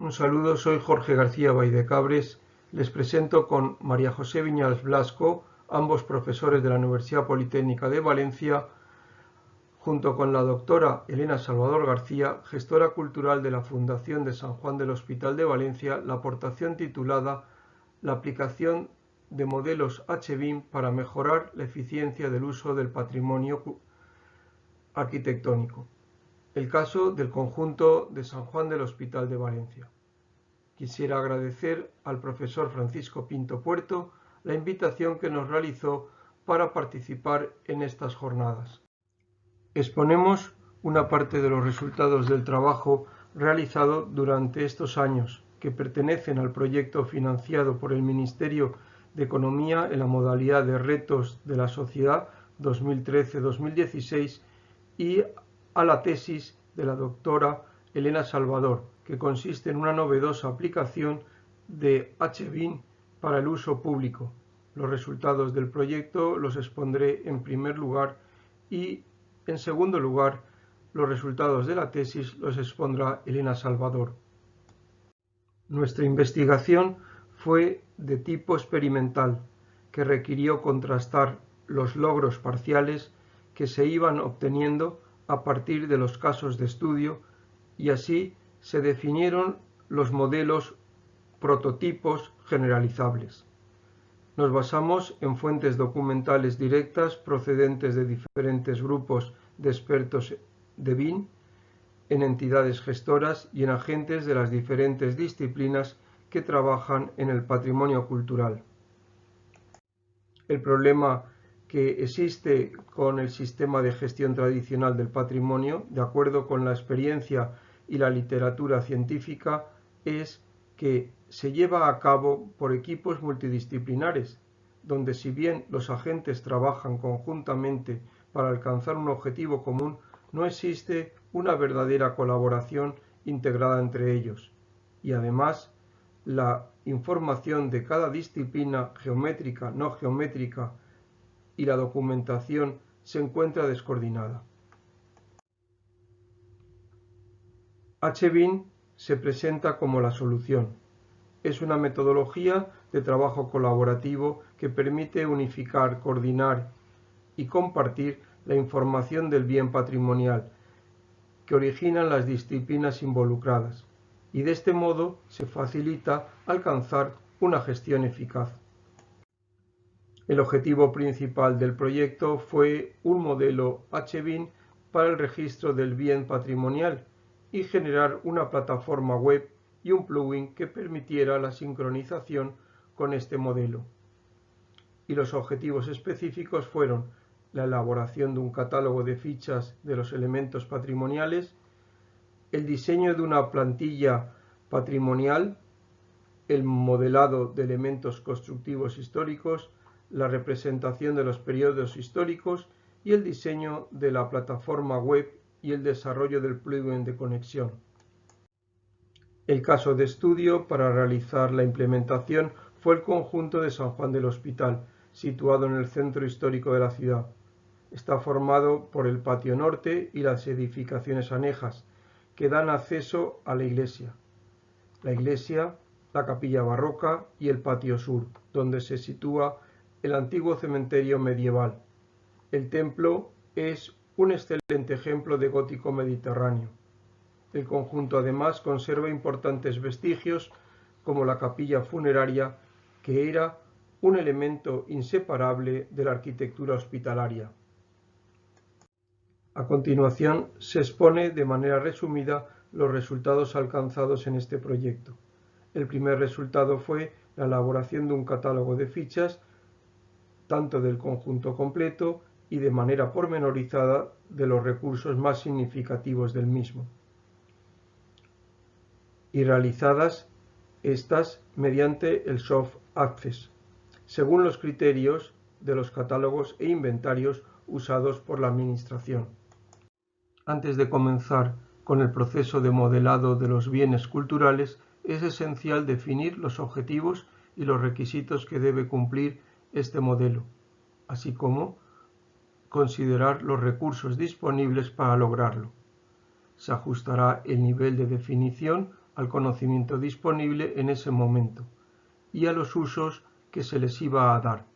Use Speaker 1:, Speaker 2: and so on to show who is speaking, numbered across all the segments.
Speaker 1: Un saludo, soy Jorge García Baidecabres. Les presento con María José Viñals Blasco, ambos profesores de la Universidad Politécnica de Valencia, junto con la doctora Elena Salvador García, gestora cultural de la Fundación de San Juan del Hospital de Valencia, la aportación titulada La aplicación de modelos HBIM para mejorar la eficiencia del uso del patrimonio arquitectónico. El caso del conjunto de San Juan del Hospital de Valencia. Quisiera agradecer al profesor Francisco Pinto Puerto la invitación que nos realizó para participar en estas jornadas. Exponemos una parte de los resultados del trabajo realizado durante estos años, que pertenecen al proyecto financiado por el Ministerio de Economía en la modalidad de Retos de la Sociedad 2013-2016 y a la tesis de la doctora Elena Salvador, que consiste en una novedosa aplicación de HBIM para el uso público. Los resultados del proyecto los expondré en primer lugar y, en segundo lugar, los resultados de la tesis los expondrá Elena Salvador. Nuestra investigación fue de tipo experimental, que requirió contrastar los logros parciales que se iban obteniendo a partir de los casos de estudio, y así se definieron los modelos prototipos generalizables. Nos basamos en fuentes documentales directas procedentes de diferentes grupos de expertos de BIM, en entidades gestoras y en agentes de las diferentes disciplinas que trabajan en el patrimonio cultural. El problema que existe con el sistema de gestión tradicional del patrimonio, de acuerdo con la experiencia y la literatura científica, es que se lleva a cabo por equipos multidisciplinares, donde si bien los agentes trabajan conjuntamente para alcanzar un objetivo común, no existe una verdadera colaboración integrada entre ellos. Y además, la información de cada disciplina geométrica, no geométrica y la documentación se encuentra descoordinada. HBIM se presenta como la solución. Es una metodología de trabajo colaborativo que permite unificar, coordinar y compartir la información del bien patrimonial que originan las disciplinas involucradas, y de este modo se facilita alcanzar una gestión eficaz. El objetivo principal del proyecto fue un modelo HBIM para el registro del bien patrimonial y generar una plataforma web y un plugin que permitiera la sincronización con este modelo. Y los objetivos específicos fueron la elaboración de un catálogo de fichas de los elementos patrimoniales, el diseño de una plantilla patrimonial, el modelado de elementos constructivos históricos, la representación de los periodos históricos y el diseño de la plataforma web y el desarrollo del plugin de conexión. El caso de estudio para realizar la implementación fue el conjunto de San Juan del Hospital, situado en el centro histórico de la ciudad. Está formado por el patio norte y las edificaciones anejas, que dan acceso a la iglesia, la capilla barroca y el patio sur, donde se sitúa el antiguo cementerio medieval. El templo es un excelente ejemplo de gótico mediterráneo. El conjunto además conserva importantes vestigios como la capilla funeraria, que era un elemento inseparable de la arquitectura hospitalaria. A continuación se expone de manera resumida los resultados alcanzados en este proyecto. El primer resultado fue la elaboración de un catálogo de fichas, tanto del conjunto completo y de manera pormenorizada de los recursos más significativos del mismo, y realizadas estas mediante el Soft Access, según los criterios de los catálogos e inventarios usados por la Administración. Antes de comenzar con el proceso de modelado de los bienes culturales, es esencial definir los objetivos y los requisitos que debe cumplir este modelo, así como considerar los recursos disponibles para lograrlo. Se ajustará el nivel de definición al conocimiento disponible en ese momento y a los usos que se les iba a dar.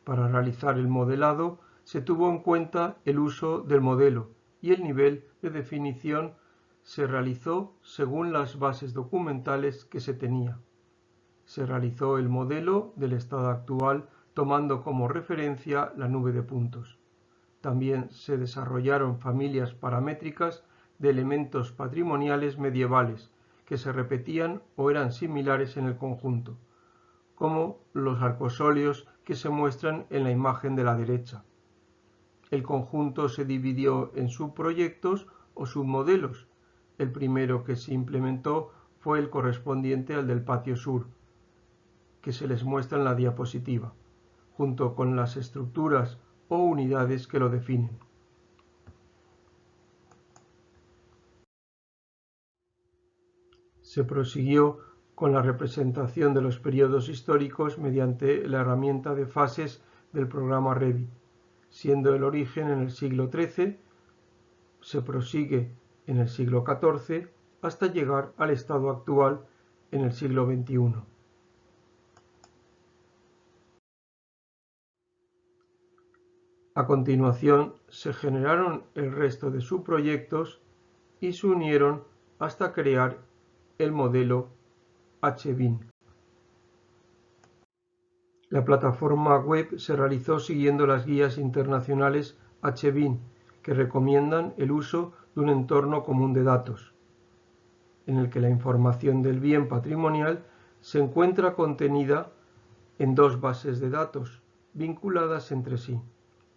Speaker 1: Para realizar el modelado se tuvo en cuenta el uso del modelo y el nivel de definición se realizó según las bases documentales que se tenía. Se realizó el modelo del estado actual tomando como referencia la nube de puntos. También se desarrollaron familias paramétricas de elementos patrimoniales medievales que se repetían o eran similares en el conjunto, como los arcosolios que se muestran en la imagen de la derecha. El conjunto se dividió en subproyectos o submodelos. El primero que se implementó fue el correspondiente al del patio sur, que se les muestra en la diapositiva, junto con las estructuras o unidades que lo definen. Se prosiguió con la representación de los periodos históricos mediante la herramienta de fases del programa Revit, siendo el origen en el siglo XIII, se prosigue en el siglo XIV hasta llegar al estado actual en el siglo XXI. A continuación se generaron el resto de subproyectos y se unieron hasta crear el modelo HBIM. La plataforma web se realizó siguiendo las guías internacionales HBIM, que recomiendan el uso de un entorno común de datos, en el que la información del bien patrimonial se encuentra contenida en dos bases de datos vinculadas entre sí.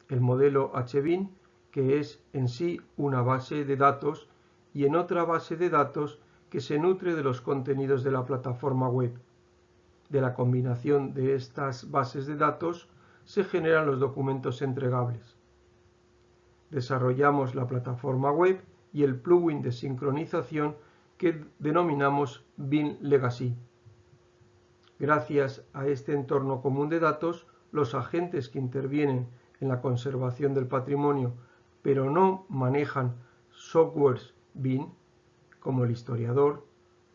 Speaker 1: El modelo HBIM, que es en sí una base de datos, y en otra base de datos que se nutre de los contenidos de la plataforma web. De la combinación de estas bases de datos se generan los documentos entregables. Desarrollamos la plataforma web y el plugin de sincronización que denominamos BIM Legacy. Gracias a este entorno común de datos, los agentes que intervienen en la conservación del patrimonio, pero no manejan softwares BIM, como el historiador,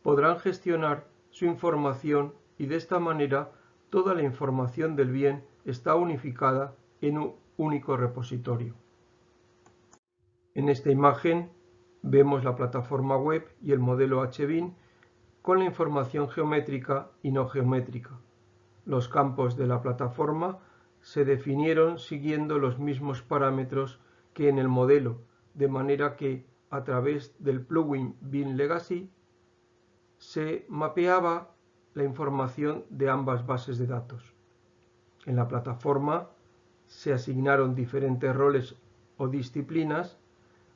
Speaker 1: podrán gestionar su información y de esta manera toda la información del bien está unificada en un único repositorio. En esta imagen vemos la plataforma web y el modelo HBIM con la información geométrica y no geométrica. Los campos de la plataforma se definieron siguiendo los mismos parámetros que en el modelo, de manera que a través del plugin BIM Legacy se mapeaba la información de ambas bases de datos. En la plataforma se asignaron diferentes roles o disciplinas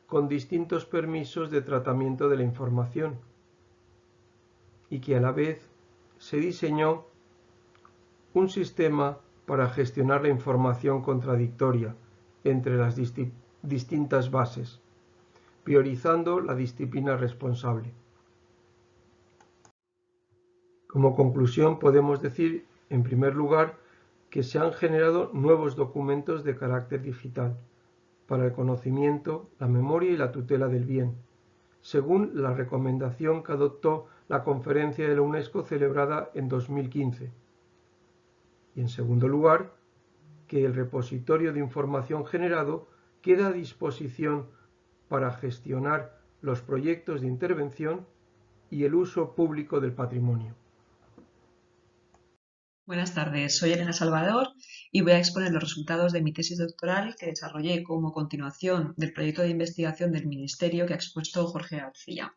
Speaker 1: con distintos permisos de tratamiento de la información y que a la vez se diseñó un sistema para gestionar la información contradictoria entre las distintas bases, priorizando la disciplina responsable. Como conclusión podemos decir, en primer lugar, que se han generado nuevos documentos de carácter digital para el conocimiento, la memoria y la tutela del bien, según la recomendación que adoptó la Conferencia de la UNESCO celebrada en 2015. Y en segundo lugar, que el repositorio de información generado queda a disposición para gestionar los proyectos de intervención y el uso público del patrimonio.
Speaker 2: Buenas tardes, soy Elena Salvador y voy a exponer los resultados de mi tesis doctoral que desarrollé como continuación del proyecto de investigación del Ministerio que ha expuesto Jorge García.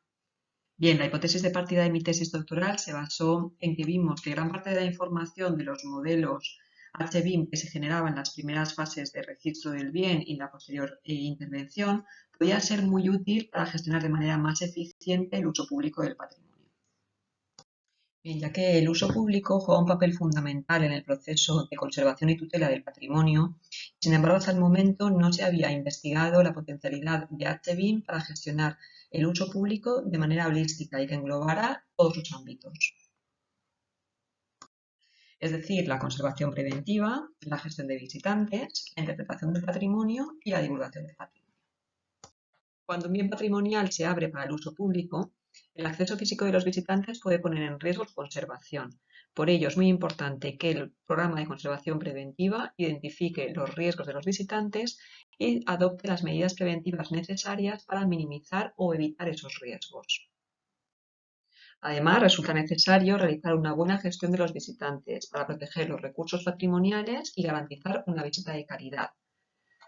Speaker 2: Bien, la hipótesis de partida de mi tesis doctoral se basó en que vimos que gran parte de la información de los modelos HBIM que se generaban en las primeras fases de registro del bien y la posterior intervención podía ser muy útil para gestionar de manera más eficiente el uso público del patrimonio. Bien, ya que el uso público juega un papel fundamental en el proceso de conservación y tutela del patrimonio, sin embargo, hasta el momento no se había investigado la potencialidad de HBIM para gestionar el uso público de manera holística y que englobara todos sus ámbitos. Es decir, la conservación preventiva, la gestión de visitantes, la interpretación del patrimonio y la divulgación del patrimonio. Cuando un bien patrimonial se abre para el uso público, El acceso físico de los visitantes puede poner en riesgo su conservación. Por ello, es muy importante que el programa de conservación preventiva identifique los riesgos de los visitantes y adopte las medidas preventivas necesarias para minimizar o evitar esos riesgos. Además, resulta necesario realizar una buena gestión de los visitantes para proteger los recursos patrimoniales y garantizar una visita de calidad.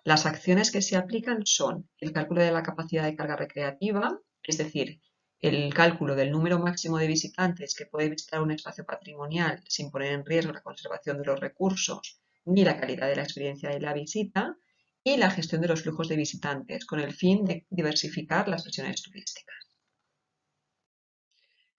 Speaker 2: Las acciones que se aplican son el cálculo de la capacidad de carga recreativa, es decir, el cálculo del número máximo de visitantes que puede visitar un espacio patrimonial sin poner en riesgo la conservación de los recursos ni la calidad de la experiencia de la visita, y la gestión de los flujos de visitantes con el fin de diversificar las presiones turísticas.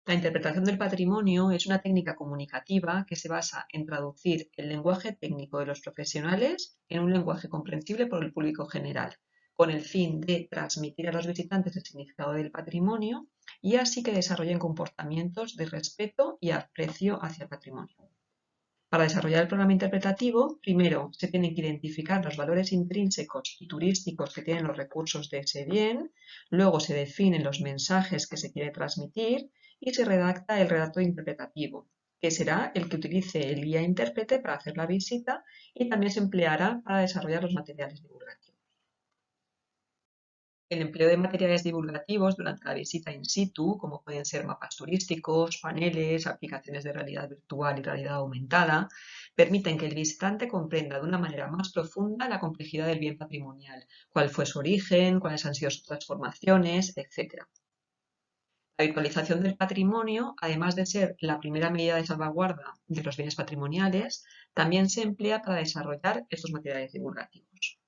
Speaker 2: La interpretación del patrimonio es una técnica comunicativa que se basa en traducir el lenguaje técnico de los profesionales en un lenguaje comprensible por el público general, con el fin de transmitir a los visitantes el significado del patrimonio y así que desarrollen comportamientos de respeto y aprecio hacia el patrimonio. Para desarrollar el programa interpretativo, primero se tienen que identificar los valores intrínsecos y turísticos que tienen los recursos de ese bien, luego se definen los mensajes que se quiere transmitir y se redacta el relato interpretativo, que será el que utilice el guía intérprete para hacer la visita y también se empleará para desarrollar los materiales divulgativos. El empleo de materiales divulgativos durante la visita in situ, como pueden ser mapas turísticos, paneles, aplicaciones de realidad virtual y realidad aumentada, permiten que el visitante comprenda de una manera más profunda la complejidad del bien patrimonial, cuál fue su origen, cuáles han sido sus transformaciones, etc. La virtualización del patrimonio, además de ser la primera medida de salvaguarda de los bienes patrimoniales, también se emplea para desarrollar estos materiales divulgativos.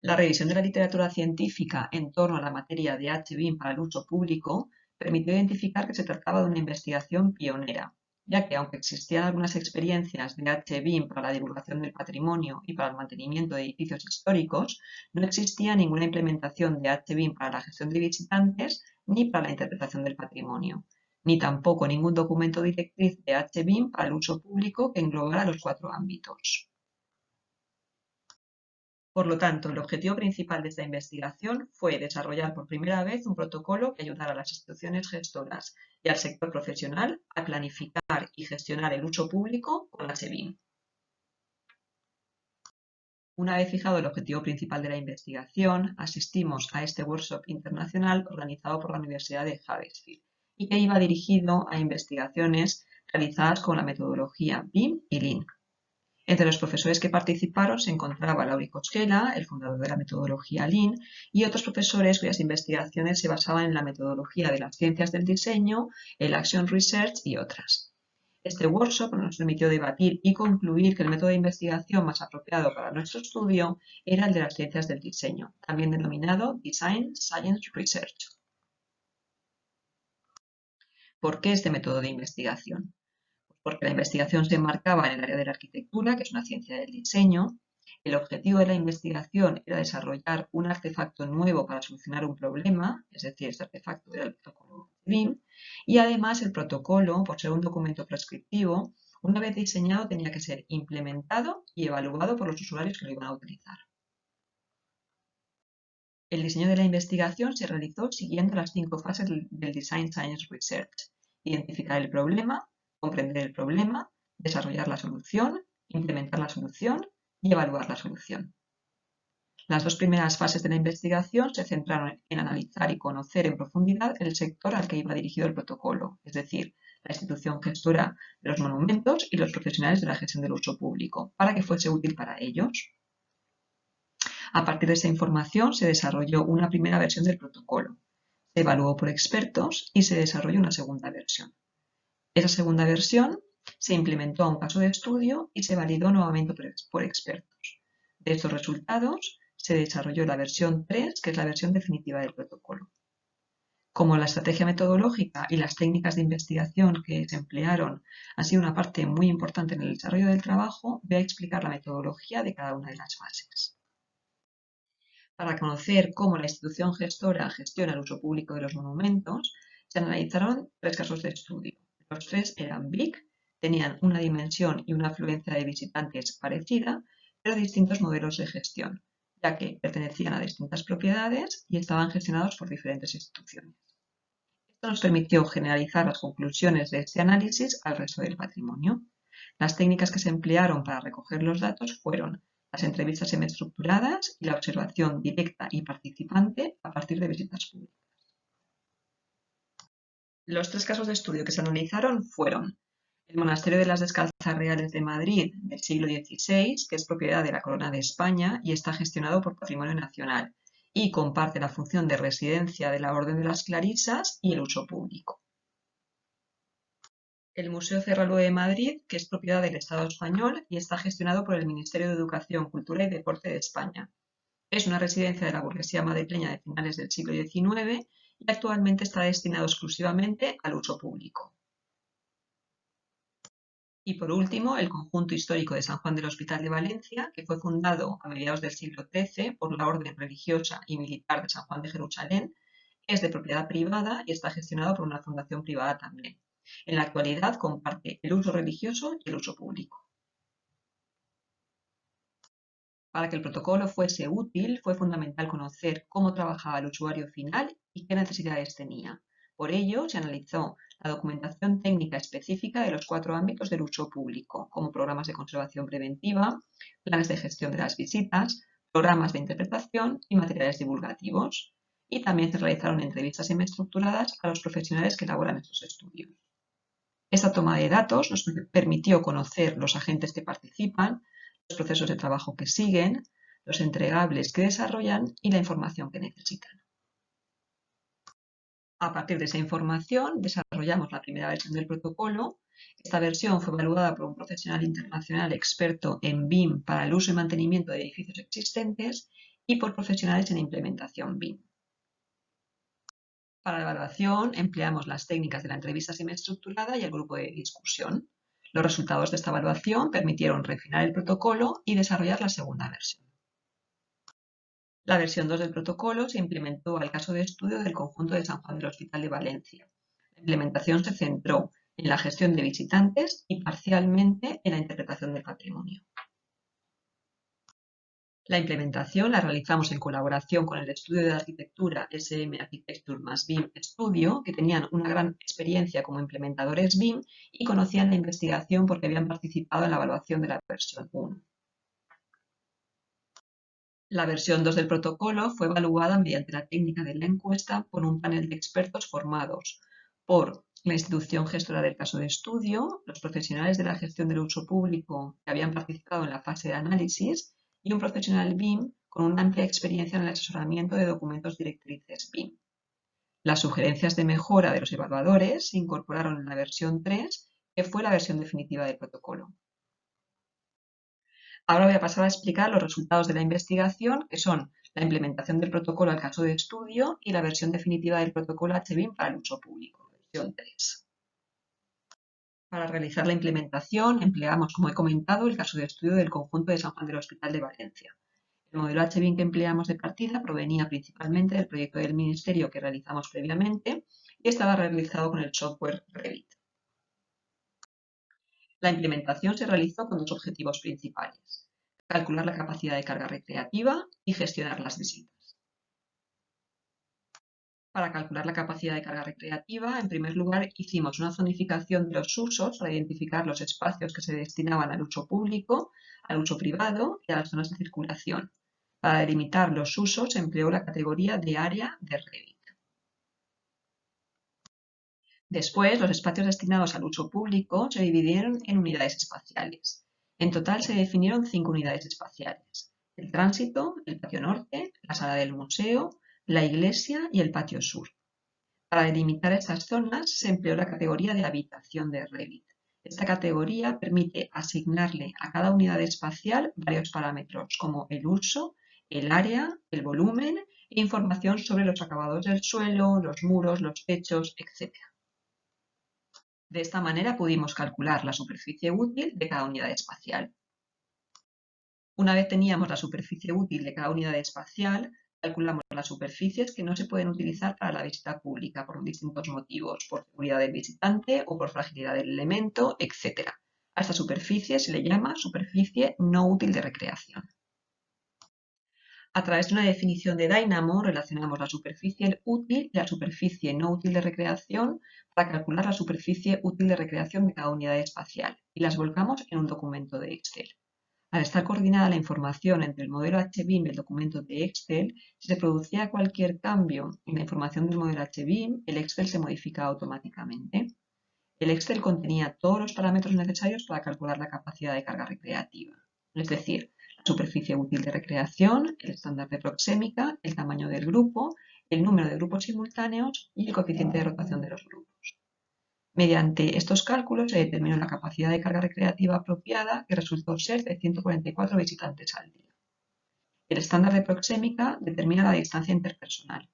Speaker 2: La revisión de la literatura científica en torno a la materia de H-BIM para el uso público permitió identificar que se trataba de una investigación pionera, ya que aunque existían algunas experiencias de H-BIM para la divulgación del patrimonio y para el mantenimiento de edificios históricos, no existía ninguna implementación de H-BIM para la gestión de visitantes ni para la interpretación del patrimonio, ni tampoco ningún documento directriz de H-BIM para el uso público que englobara los 4 ámbitos. Por lo tanto, el objetivo principal de esta investigación fue desarrollar por primera vez un protocolo que ayudara a las instituciones gestoras y al sector profesional a planificar y gestionar el uso público con H-BIM. Una vez fijado el objetivo principal de la investigación, asistimos a este workshop internacional organizado por la Universidad de Huddersfield y que iba dirigido a investigaciones realizadas con la metodología BIM y Lean. Entre los profesores que participaron se encontraba Lauri Koskela, el fundador de la metodología Lean, y otros profesores cuyas investigaciones se basaban en la metodología de las ciencias del diseño, el Action Research y otras. Este workshop nos permitió debatir y concluir que el método de investigación más apropiado para nuestro estudio era el de las ciencias del diseño, también denominado Design Science Research. ¿Por qué este método de investigación? Porque la investigación se enmarcaba en el área de la arquitectura, que es una ciencia del diseño. El objetivo de la investigación era desarrollar un artefacto nuevo para solucionar un problema, es decir, este artefacto era el protocolo BIM, y además el protocolo, por ser un documento prescriptivo, una vez diseñado tenía que ser implementado y evaluado por los usuarios que lo iban a utilizar. El diseño de la investigación se realizó siguiendo las 5 fases del Design Science Research: identificar el problema, comprender el problema, desarrollar la solución, implementar la solución y evaluar la solución. Las 2 primeras fases de la investigación se centraron en analizar y conocer en profundidad el sector al que iba dirigido el protocolo, es decir, la institución gestora de los monumentos y los profesionales de la gestión del uso público, para que fuese útil para ellos. A partir de esa información se desarrolló una primera versión del protocolo, se evaluó por expertos y se desarrolló una segunda versión. Esa segunda versión se implementó a un caso de estudio y se validó nuevamente por expertos. De estos resultados se desarrolló la versión 3, que es la versión definitiva del protocolo. Como la estrategia metodológica y las técnicas de investigación que se emplearon han sido una parte muy importante en el desarrollo del trabajo, voy a explicar la metodología de cada una de las fases. Para conocer cómo la institución gestora gestiona el uso público de los monumentos, se analizaron 3 casos de estudio. Los 3 eran big, tenían una dimensión y una afluencia de visitantes parecida, pero distintos modelos de gestión, ya que pertenecían a distintas propiedades y estaban gestionados por diferentes instituciones. Esto nos permitió generalizar las conclusiones de este análisis al resto del patrimonio. Las técnicas que se emplearon para recoger los datos fueron las entrevistas semiestructuradas y la observación directa y participante a partir de visitas públicas. Los 3 casos de estudio que se analizaron fueron el Monasterio de las Descalzas Reales de Madrid del siglo XVI, que es propiedad de la Corona de España y está gestionado por Patrimonio Nacional y comparte la función de residencia de la Orden de las Clarisas y el uso público. El Museo Cerralbo de Madrid, que es propiedad del Estado español y está gestionado por el Ministerio de Educación, Cultura y Deporte de España. Es una residencia de la burguesía madrileña de finales del siglo XIX y actualmente está destinado exclusivamente al uso público. Y por último, el Conjunto Histórico de San Juan del Hospital de Valencia, que fue fundado a mediados del siglo XIII por la Orden Religiosa y Militar de San Juan de Jerusalén, es de propiedad privada y está gestionado por una fundación privada también. En la actualidad comparte el uso religioso y el uso público. Para que el protocolo fuese útil, fue fundamental conocer cómo trabajaba el usuario final y qué necesidades tenía. Por ello, se analizó la documentación técnica específica de los 4 ámbitos del uso público, como programas de conservación preventiva, planes de gestión de las visitas, programas de interpretación y materiales divulgativos. Y también se realizaron entrevistas semiestructuradas a los profesionales que elaboran estos estudios. Esta toma de datos nos permitió conocer los agentes que participan, los procesos de trabajo que siguen, los entregables que desarrollan y la información que necesitan. A partir de esa información desarrollamos la primera versión del protocolo. Esta versión fue evaluada por un profesional internacional experto en BIM para el uso y mantenimiento de edificios existentes y por profesionales en implementación BIM. Para la evaluación empleamos las técnicas de la entrevista semiestructurada y el grupo de discusión. Los resultados de esta evaluación permitieron refinar el protocolo y desarrollar la segunda versión. La versión 2 del protocolo se implementó al caso de estudio del conjunto de San Juan del Hospital de Valencia. La implementación se centró en la gestión de visitantes y parcialmente en la interpretación del patrimonio. La implementación la realizamos en colaboración con el estudio de arquitectura SM Architecture más BIM Studio, que tenían una gran experiencia como implementadores BIM y conocían la investigación porque habían participado en la evaluación de la versión 1. La versión 2 del protocolo fue evaluada mediante la técnica de la encuesta por un panel de expertos formados por la institución gestora del caso de estudio, los profesionales de la gestión del uso público que habían participado en la fase de análisis y un profesional BIM con una amplia experiencia en el asesoramiento de documentos directrices BIM. Las sugerencias de mejora de los evaluadores se incorporaron en la versión 3, que fue la versión definitiva del protocolo. Ahora voy a pasar a explicar los resultados de la investigación, que son la implementación del protocolo al caso de estudio y la versión definitiva del protocolo HBIM para el uso público, versión 3. Para realizar la implementación empleamos, como he comentado, el caso de estudio del conjunto de San Juan del Hospital de Valencia. El modelo HBIM que empleamos de partida provenía principalmente del proyecto del Ministerio que realizamos previamente y estaba realizado con el software Revit. La implementación se realizó con 2 objetivos principales: calcular la capacidad de carga recreativa y gestionar las visitas. Para calcular la capacidad de carga recreativa, en primer lugar, hicimos una zonificación de los usos para identificar los espacios que se destinaban al uso público, al uso privado y a las zonas de circulación. Para delimitar los usos se empleó la categoría de área de Revit. Después, los espacios destinados al uso público se dividieron en unidades espaciales. En total se definieron 5 unidades espaciales: el tránsito, el patio norte, la sala del museo, la iglesia y el patio sur. Para delimitar estas zonas se empleó la categoría de habitación de Revit. Esta categoría permite asignarle a cada unidad espacial varios parámetros como el uso, el área, el volumen e información sobre los acabados del suelo, los muros, los techos, etc. De esta manera pudimos calcular la superficie útil de cada unidad espacial. Una vez teníamos la superficie útil de cada unidad espacial, calculamos las superficies que no se pueden utilizar para la visita pública por distintos motivos, por seguridad del visitante o por fragilidad del elemento, etc. A esta superficie se le llama superficie no útil de recreación. A través de una definición de Dynamo relacionamos la superficie útil y la superficie no útil de recreación para calcular la superficie útil de recreación de cada unidad espacial y las volcamos en un documento de Excel. Al estar coordinada la información entre el modelo HBIM y el documento de Excel, si se producía cualquier cambio en la información del modelo HBIM, el Excel se modificaba automáticamente. El Excel contenía todos los parámetros necesarios para calcular la capacidad de carga recreativa, es decir, la superficie útil de recreación, el estándar de proxémica, el tamaño del grupo, el número de grupos simultáneos y el coeficiente de rotación de los grupos. Mediante estos cálculos se determinó la capacidad de carga recreativa apropiada, que resultó ser de 144 visitantes al día. El estándar de proxémica determina la distancia interpersonal.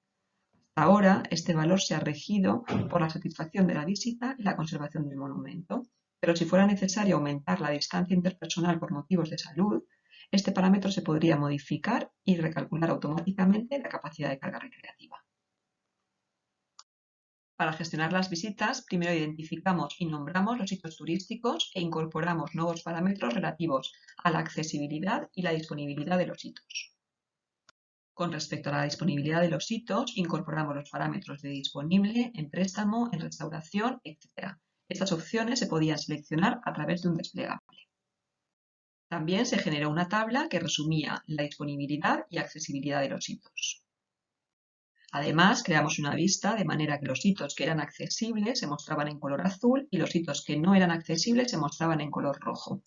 Speaker 2: Hasta ahora, este valor se ha regido por la satisfacción de la visita y la conservación del monumento, pero si fuera necesario aumentar la distancia interpersonal por motivos de salud, este parámetro se podría modificar y recalcular automáticamente la capacidad de carga recreativa. Para gestionar las visitas, primero identificamos y nombramos los sitios turísticos e incorporamos nuevos parámetros relativos a la accesibilidad y la disponibilidad de los sitios. Con respecto a la disponibilidad de los sitios, incorporamos los parámetros de disponible, en préstamo, en restauración, etc. Estas opciones se podían seleccionar a través de un desplegable. También se generó una tabla que resumía la disponibilidad y accesibilidad de los sitios. Además, creamos una vista de manera que los sitios que eran accesibles se mostraban en color azul y los sitios que no eran accesibles se mostraban en color rojo.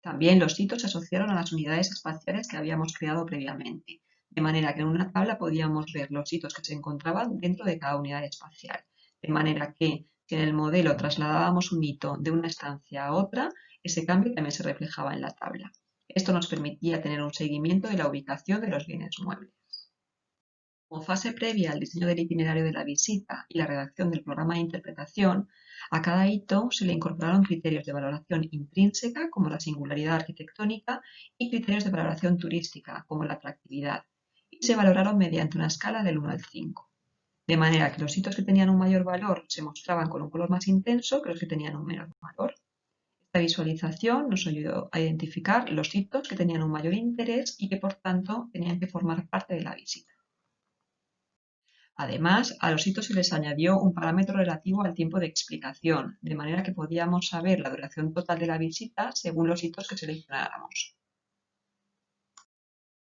Speaker 2: También los sitios se asociaron a las unidades espaciales que habíamos creado previamente, de manera que en una tabla podíamos ver los sitios que se encontraban dentro de cada unidad espacial, de manera que si en el modelo trasladábamos un hito de una estancia a otra, ese cambio también se reflejaba en la tabla. Esto nos permitía tener un seguimiento de la ubicación de los bienes muebles. Como fase previa al diseño del itinerario de la visita y la redacción del programa de interpretación, a cada hito se le incorporaron criterios de valoración intrínseca, como la singularidad arquitectónica, y criterios de valoración turística, como la atractividad, y se valoraron mediante una escala del 1 al 5. De manera que los hitos que tenían un mayor valor se mostraban con un color más intenso que los que tenían un menor valor. Esta visualización nos ayudó a identificar los hitos que tenían un mayor interés y que, por tanto, tenían que formar parte de la visita. Además, a los hitos se les añadió un parámetro relativo al tiempo de explicación, de manera que podíamos saber la duración total de la visita según los hitos que seleccionáramos.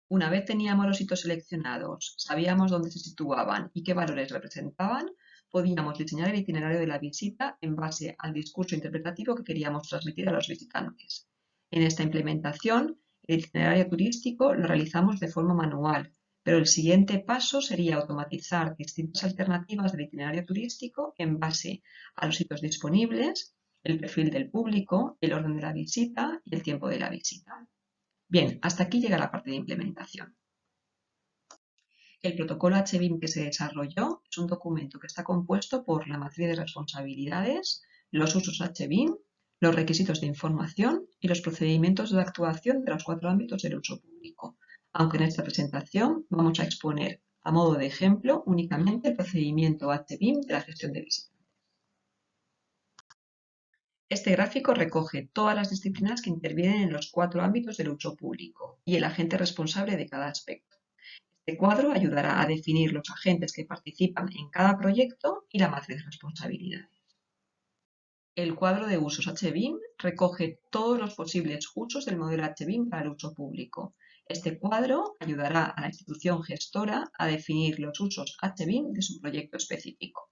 Speaker 2: Una vez teníamos los hitos seleccionados, sabíamos dónde se situaban y qué valores representaban, podíamos diseñar el itinerario de la visita en base al discurso interpretativo que queríamos transmitir a los visitantes. En esta implementación, el itinerario turístico lo realizamos de forma manual, pero el siguiente paso sería automatizar distintas alternativas del itinerario turístico en base a los sitios disponibles, el perfil del público, el orden de la visita y el tiempo de la visita. Bien, hasta aquí llega la parte de implementación. El protocolo HBIM que se desarrolló es un documento que está compuesto por la matriz de responsabilidades, los usos HBIM, los requisitos de información y los procedimientos de actuación de los 4 ámbitos del uso público, aunque en esta presentación vamos a exponer a modo de ejemplo únicamente el procedimiento HBIM de la gestión de visitantes. Este gráfico recoge todas las disciplinas que intervienen en los 4 ámbitos del uso público y el agente responsable de cada aspecto. Este cuadro ayudará a definir los agentes que participan en cada proyecto y la matriz de responsabilidades. El cuadro de usos HBIM recoge todos los posibles usos del modelo HBIM para el uso público. Este cuadro ayudará a la institución gestora a definir los usos HBIM de su proyecto específico.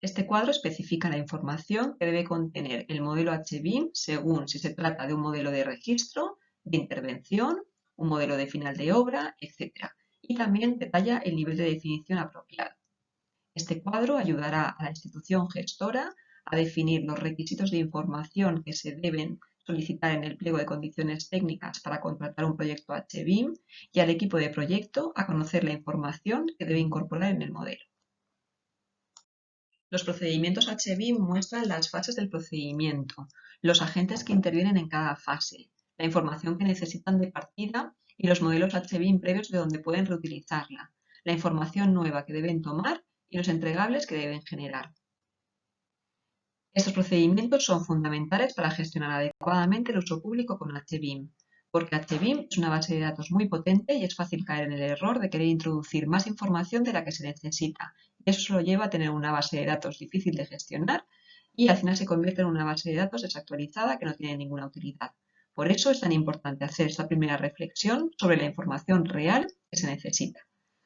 Speaker 2: Este cuadro especifica la información que debe contener el modelo HBIM según si se trata de un modelo de registro, de intervención, un modelo de final de obra, etc. Y también detalla el nivel de definición apropiado. Este cuadro ayudará a la institución gestora a definir los requisitos de información que se deben solicitar en el pliego de condiciones técnicas para contratar un proyecto HBIM y al equipo de proyecto a conocer la información que debe incorporar en el modelo. Los procedimientos HBIM muestran las fases del procedimiento, los agentes que intervienen en cada fase, la información que necesitan de partida y los modelos HBIM previos de donde pueden reutilizarla, la información nueva que deben tomar y los entregables que deben generar. Estos procedimientos son fundamentales para gestionar adecuadamente el uso público con HBIM. porque HBIM es una base de datos muy potente y es fácil caer en el error de querer introducir más información de la que se necesita. Y eso solo lleva a tener una base de datos difícil de gestionar y al final se convierte en una base de datos desactualizada que no tiene ninguna utilidad. Por eso es tan importante hacer esta primera reflexión sobre la información real que se necesita.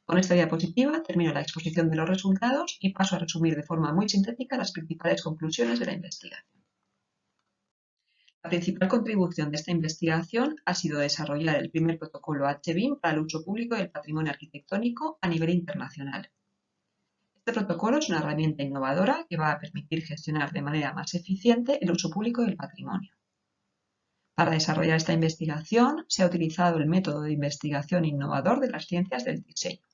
Speaker 2: Con esta diapositiva termino la exposición de los resultados y paso a resumir de forma muy sintética las principales conclusiones de la investigación. La principal contribución de esta investigación ha sido desarrollar el primer protocolo HBIM para el uso público del patrimonio arquitectónico a nivel internacional. Este protocolo es una herramienta innovadora que va a permitir gestionar de manera más eficiente el uso público del patrimonio. Para desarrollar esta investigación se ha utilizado el método de investigación innovador de las ciencias del diseño.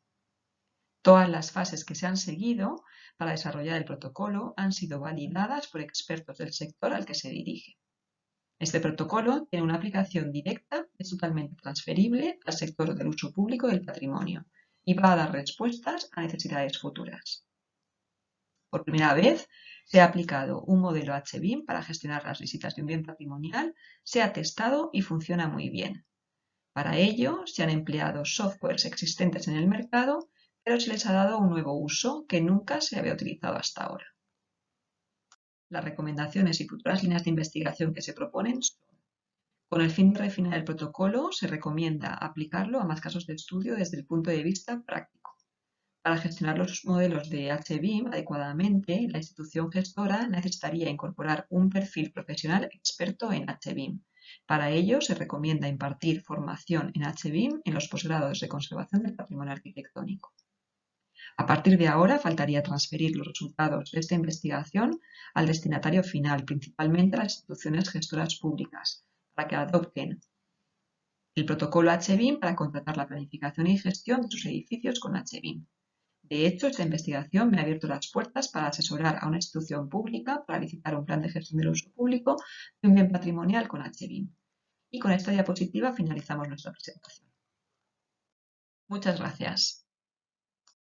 Speaker 2: Todas las fases que se han seguido para desarrollar el protocolo han sido validadas por expertos del sector al que se dirige. Este protocolo tiene una aplicación directa, es totalmente transferible al sector del uso público del patrimonio y va a dar respuestas a necesidades futuras. Por primera vez se ha aplicado un modelo HBIM para gestionar las visitas de un bien patrimonial, se ha testado y funciona muy bien. Para ello se han empleado softwares existentes en el mercado, pero se les ha dado un nuevo uso que nunca se había utilizado hasta ahora. Las recomendaciones y futuras líneas de investigación que se proponen son: con el fin de refinar el protocolo, se recomienda aplicarlo a más casos de estudio desde el punto de vista práctico. Para gestionar los modelos de HBIM adecuadamente, la institución gestora necesitaría incorporar un perfil profesional experto en HBIM. Para ello, se recomienda impartir formación en HBIM en los posgrados de conservación del patrimonio arquitectónico. A partir de ahora, faltaría transferir los resultados de esta investigación al destinatario final, principalmente a las instituciones gestoras públicas, para que adopten el protocolo HBIM para contratar la planificación y gestión de sus edificios con HBIM. De hecho, esta investigación me ha abierto las puertas para asesorar a una institución pública para licitar un plan de gestión del uso público de un bien patrimonial con HBIM. Y con esta diapositiva finalizamos nuestra presentación. Muchas gracias.